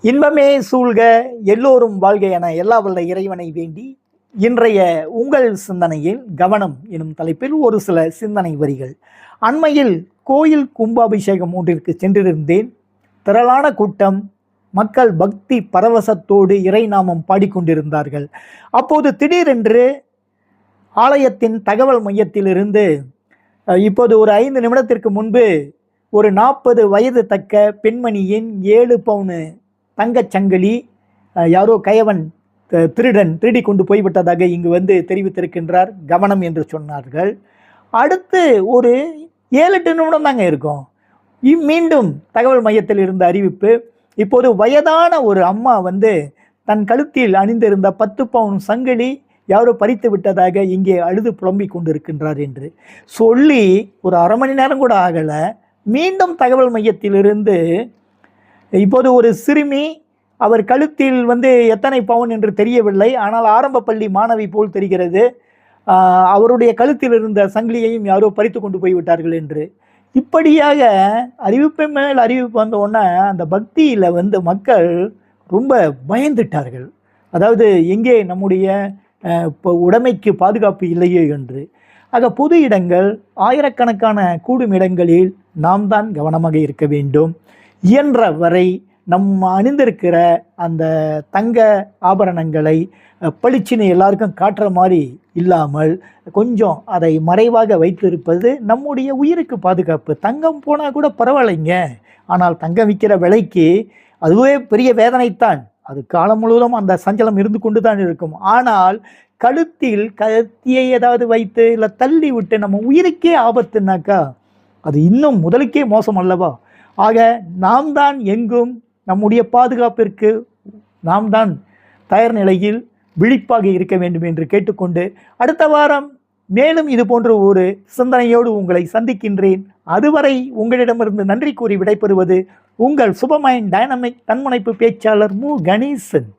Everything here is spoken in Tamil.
இன்பமே சூழ்க எல்லோரும் வாழ்க என எல்லா வல்ல இறைவனை வேண்டி இன்றைய உங்கள் சிந்தனையில் கவனம் எனும் தலைப்பில் ஒரு சில சிந்தனை வரிகள். அண்மையில் கோயில் கும்பாபிஷேகம் ஒன்றிற்கு சென்றிருந்தேன். திரளான கூட்டம், மக்கள் பக்தி பரவசத்தோடு இறைநாமம் பாடிக்கொண்டிருந்தார்கள். அப்போது திடீரென்று ஆலயத்தின் தகவல் மையத்திலிருந்து இப்போது ஒரு 5 நிமிடத்திற்கு முன்பு ஒரு 40 வயது தக்க பெண்மணியின் 7 பவுன் தங்கச் சங்கிலி யாரோ கயவன் திருடி கொண்டு போய்விட்டதாக இங்கு வந்து தெரிவித்திருக்கின்றார். கவனம் என்று சொன்னார்கள். அடுத்து ஒரு 7-8 நிமிடம் தாங்க இருக்கும். மீண்டும் தகவல் மையத்தில் இருந்த அறிவிப்பு, இப்போது வயதான ஒரு அம்மா வந்து தன் கழுத்தில் அணிந்திருந்த 10 பவுன் சங்கிலி யாரோ பறித்து விட்டதாக இங்கே அழுது புலம்பிக் கொண்டிருக்கின்றார் என்று சொல்லி ஒரு அரை மணி நேரம் கூட ஆகலை. மீண்டும் தகவல் மையத்திலிருந்து இப்போது ஒரு சிறுமி, அவர் கழுத்தில் வந்து எத்தனை பவுன் என்று தெரியவில்லை, ஆனால் ஆரம்ப பள்ளி மாணவி போல் தெரிகிறது, அவருடைய கழுத்தில் இருந்த சங்கிலியையும் யாரோ பறித்து கொண்டு போய்விட்டார்கள் என்று. இப்படியாக அறிவிப்பு மேல் அறிவிப்பு வந்த உடனே அந்த பக்தியில் வந்து மக்கள் ரொம்ப பயந்துட்டார்கள். அதாவது எங்கே நம்முடைய உடைமைக்கு பாதுகாப்பு இல்லையோ என்று. ஆக பொது இடங்கள், ஆயிரக்கணக்கான கூடும் இடங்களில் நாம் தான் கவனமாக இருக்க வேண்டும். இயன்ற வரை நம்ம அணிந்திருக்கிற அந்த தங்க ஆபரணங்களை பளிச்சினை எல்லாருக்கும் காட்டுற மாதிரி இல்லாமல் கொஞ்சம் அதை மறைவாக வைத்திருப்பது நம்முடைய உயிருக்கு பாதுகாப்பு. தங்கம் போனால் கூட பரவாயில்லைங்க, ஆனால் தங்கம் விற்கிற விலைக்கு அதுவே பெரிய வேதனைத்தான். அது காலம் முழுவதும் அந்த சஞ்சலம் இருந்து கொண்டு தான் இருக்கும். ஆனால் கழுத்தில் கத்தியை ஏதாவது வைத்து இல்லை தள்ளி விட்டு நம்ம உயிருக்கே ஆபத்துனாக்கா அது இன்னும் முதலுக்கே மோசம் அல்லவா? ஆக நாம் தான் எங்கும் நம்முடைய பாதுகாப்பிற்கு நாம் தான் தயார் நிலையில் விழிப்பாக இருக்க வேண்டும் என்று கேட்டுக்கொண்டு அடுத்த வாரம் மேலும் இது போன்ற ஒரு சிந்தனையோடு உங்களை சந்திக்கின்றேன். அதுவரை உங்களிடமிருந்து நன்றி கூறி விடைபெறுவது உங்கள் சூப்பர் மைண்ட் டைனமிக் தன்முனைப்பு பேச்சாளர் மு. கணேசன்.